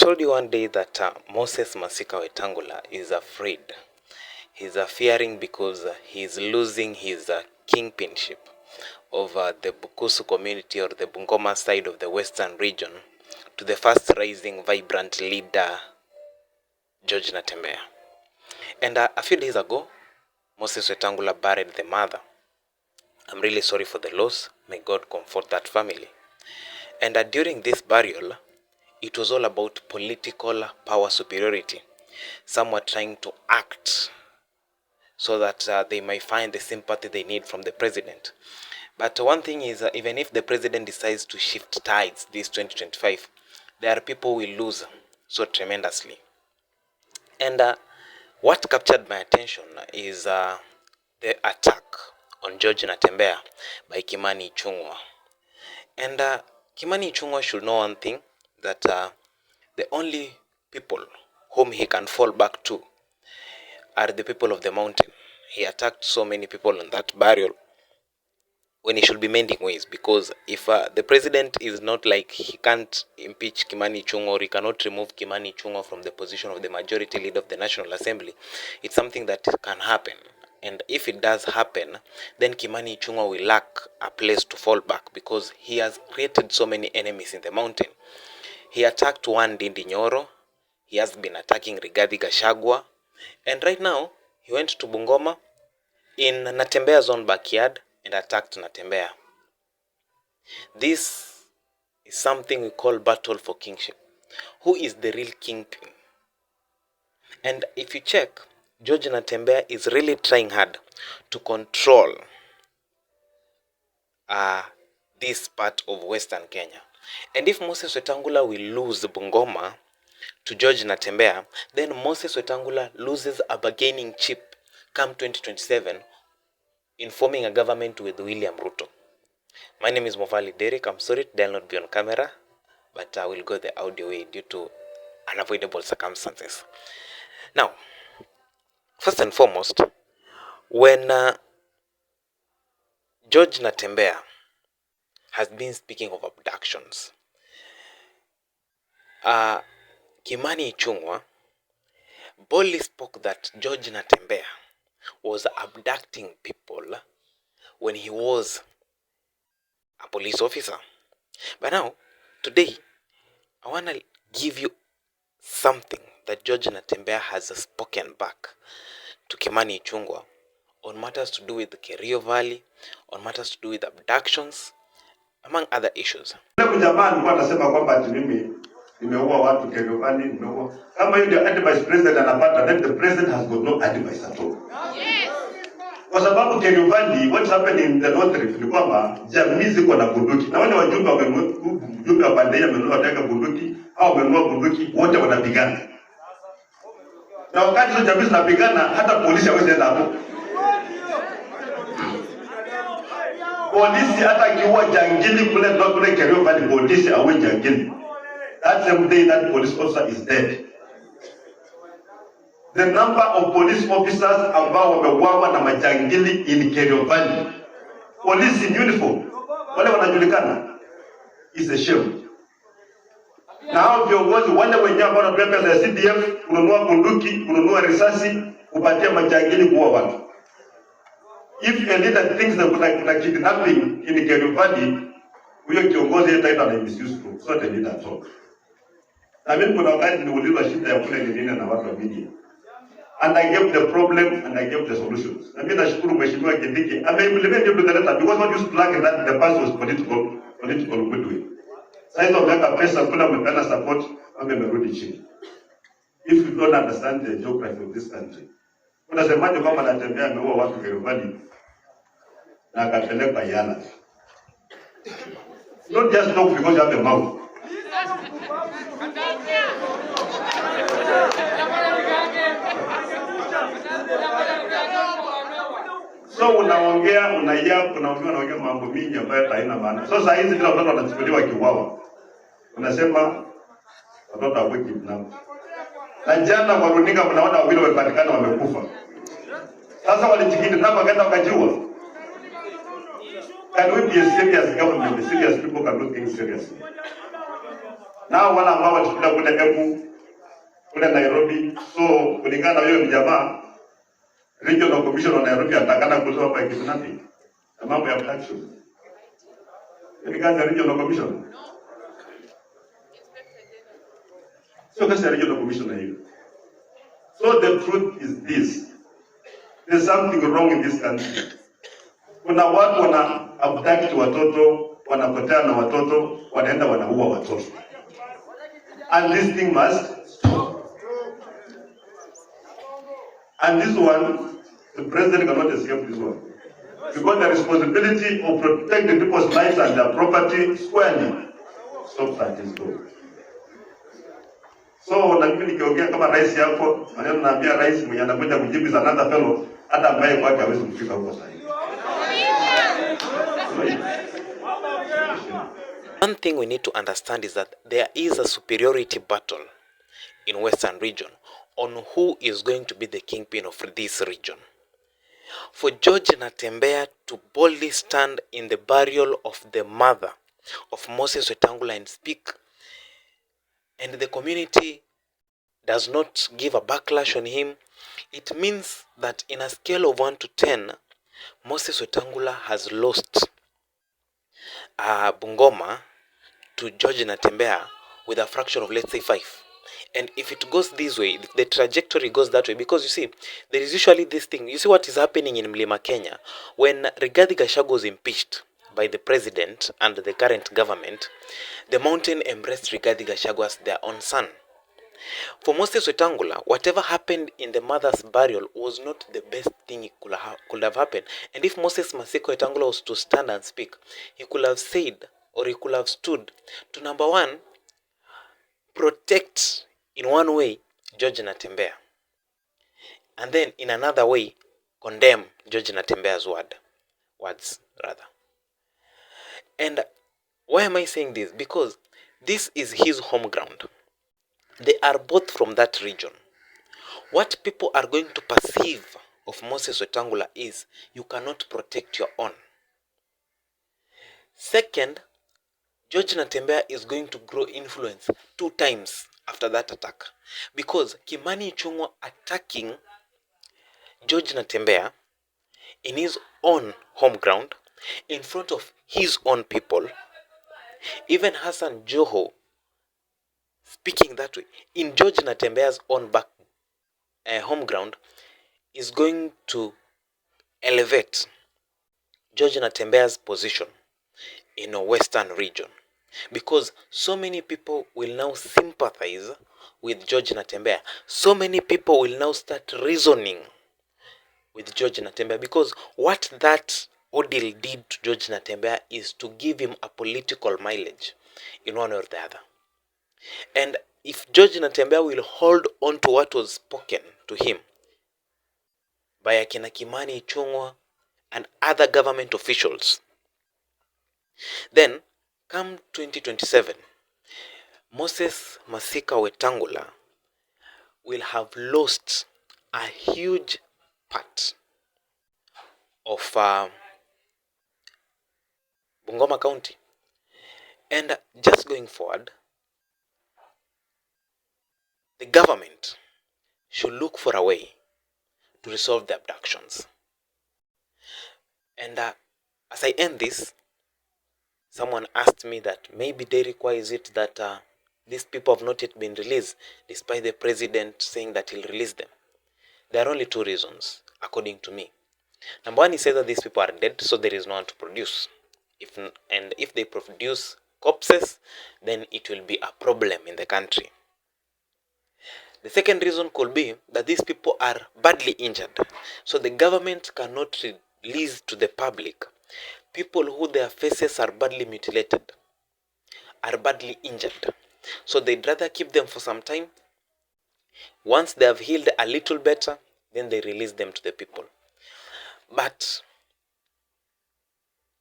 told you one day that Moses Masika Wetangula is afraid. He's fearing because he's losing his kingpinship of the Bukusu community or the Bungoma side of the western region to the fast rising vibrant leader George Natembeya. And a few days ago, Moses Wetangula buried the mother. I'm really sorry for the loss. May God comfort that family. And during this burial, it was all about political power superiority. Some were trying to act so that they might find the sympathy they need from the president. But one thing is, even if the president decides to shift tides this 2025, there are people who will lose so tremendously. And what captured my attention is the attack on George Natembeya by Kimani Ichung'wah. And Kimani Ichung'wah should know one thing, that the only people whom he can fall back to are the people of the mountain. He attacked so many people in that burial when he should be mending ways, because if the president is not like, he can't impeach Kimani Ichung'wah, or he cannot remove Kimani Ichung'wah from the position of the majority leader of the National Assembly, it's something that can happen. And if it does happen, then Kimani Ichung'wah will lack a place to fall back, because he has created so many enemies in the mountain. He attacked one Ndindi Nyoro. He has been attacking Rigathi Gachagua. And right now, he went to Bungoma in Natembeya's own backyard and attacked Natembeya. This is something we call battle for kingship. Who is the real kingpin? And if you check, George Natembeya is really trying hard to control this part of Western Kenya. And if Moses Wetangula will lose Bungoma to George Natembeya, then Moses Wetangula loses a bargaining chip come 2027 in forming a government with William Ruto. My name is Movali Derek. I'm sorry I'll not be on camera, but I will go the audio way due to unavoidable circumstances. Now, first and foremost, when George Natembeya has been speaking of abductions, Kimani Ichung'wah boldly spoke that George Natembeya was abducting people when he was a police officer. But now, today, I want to give you something that George Natembeya has spoken back to Kimani Ichung'wah on matters to do with the Kerio Valley, on matters to do with abductions, among other issues. Nimeua watu Kerio Valley, nimeua. Kama hiyo ndio advice president anapata, then the president has got no advice at all. Yes. Kwa sababu Kerio Valley, what's happening in the north rift ni kwamba jamii ziko na bunduki. Na wale wajumbe wa bandari wamenunua wataka bunduki, au wamenunua bunduki, wote wanapigana. Na wakati hizo jamii zinapigana, hata polisi hawezi enda hapo. Polisi hata kiua jangili kule Kerio Valley, polisi hawe jangili. That same day that police officer is dead. The number of police officers ambao wameuawa na majangili in Kerio Valley, police in uniform, wale wanajulikana, is a shame. Na hao viongozi wale wenyewe ambao wanapewa pesa ya CDF kununua bunduki, kununua risasi, kupatia majangili kuua watu. If a leader thinks that kuna kidnapping in Kerio Valley, huyo kiongozi yetaita na misuse, so the leader at all. Na mimi kuna wakati niliulizwa shida ya kule ni nini na watu wa media. And I gave the problem and I gave the solutions. Na mimi nashukuru mheshimiwa Kindiki ameimplement hiyo data, because what you plug that the past was political goodwill. Sasa wameweka pesa kula, wamepana support, wamerudi chini. If you don't understand the geography of this country, unasemaje kama Natembeya ameua watu Kerio Valley na akapeleka Yala? Don't just talk because you have a mouth. So unaongea unaongea mambo mingi ambayo haina maana. So saa hizi kila watoto wanachukuliwa kiuawa. Unasema watoto wa kidnap. Na jana kwa runinga mnaona wawili wamepatikana wamekufa. Sasa walijikidnap na wakaenda wakajiua. Can we be a serious government? The serious people cannot think seriously. Na wale ambao walichukulia kule Embu, kule Nairobi, so kulingana na hiyo jamaa Regional Commission wa Nairobi atakana kutoa hapa kitu napi. Mambo ya abduction. Ni kazi ya Regional Commission. Sio kazi ya Regional Commission na hiyo. So the truth is this. There's something wrong in this country. Kuna watu wana abduct watoto, wanapotea na watoto, wanaenda wanaua watoto. And this thing must stop. And this one, the president cannot escape this one. Because the responsibility of protecting people's lives and their property squarely stops at his door. So na mimi nikiongea kama rais yako, maneno naambia rais mwenye anakuja kujibu za another fellow, hata ambaye kwake hawezi kufika huko sasa. One thing we need to understand is that there is a superiority battle in Western region on who is going to be the kingpin of this region. For George Natembeya to boldly stand in the burial of the mother of Moses Wetangula and speak, and the community does not give a backlash on him, it means that in a scale of 1 to 10, Moses Wetangula has lost Bungoma to George Natembeya with a fraction of, let's say, 5. And if it goes this way, the trajectory goes that way, because you see, there is usually this thing. You see what is happening in Mlima Kenya when Rigathi Gachagua was impeached by the president and the current government. The mountain embraced Rigathi Gachagua as their own son. For Moses Wetangula, whatever happened in the mother's burial was not the best thing it could have happened. And if Moses Masika Wetangula was to stand and speak, he could have said, or he could have stood to, number one, protect in one way George Natembeya, and then in another way condemn George Natembeya's words rather. And why am I saying this? Because this is his home ground. They are both from that region. What people are going to perceive of Moses Wetangula is you cannot protect your own. Second, George Natembeya is going to grow influence 2 times after that attack, because Kimani Ichung'wah attacking George Natembeya in his own home ground, in front of his own people, even Hassan Joho speaking that way in George Natembeya's own home ground, is going to elevate George Natembeya's position in a Western region, because so many people will now sympathize with George Natembeya. So many people will now start reasoning with George Natembeya, because what that ordeal did to George Natembeya is to give him a political mileage in one or the other. And if George Natembeya will hold on to what was spoken to him by akina Kimani Ichung'wah and other government officials, then come 2027, Moses Masika Wetangula will have lost a huge part of Bungoma County. And just going forward, the government should look for a way to resolve the abductions. And as I end this, someone asked me that maybe Derek, why is it that these people have not yet been released, despite the president saying that he'll release them? There are only 2 reasons, according to me. Number one, he says that these people are dead, so there is no one to produce. If they produce corpses, then it will be a problem in the country. The second reason could be that these people are badly injured, so the government cannot release to the public people who their faces are badly mutilated, are badly injured. So they'd rather keep them for some time. Once they have healed a little better, then they release them to the people. But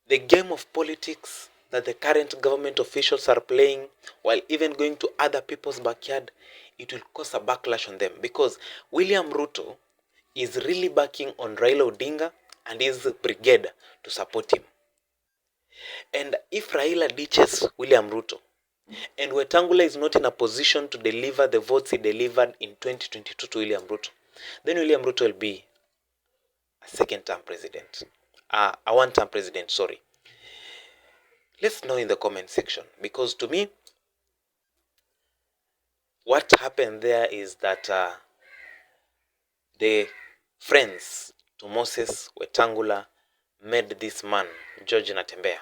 the game of politics that the current government officials are playing, while even going to other people's backyard, it will cause a backlash on them, because William Ruto is really backing on Raila Odinga and his brigade to support him. And if Raila ditches William Ruto, And Wetangula is not in a position to deliver the votes he delivered in 2022 to William Ruto, then William Ruto will be a second-term president. A one-term president, sorry. Let's know in the comment section, because to me, what happened there is that the friends to Moses Wetangula made this man, George Natembeya,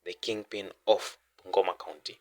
the kingpin of Bungoma County.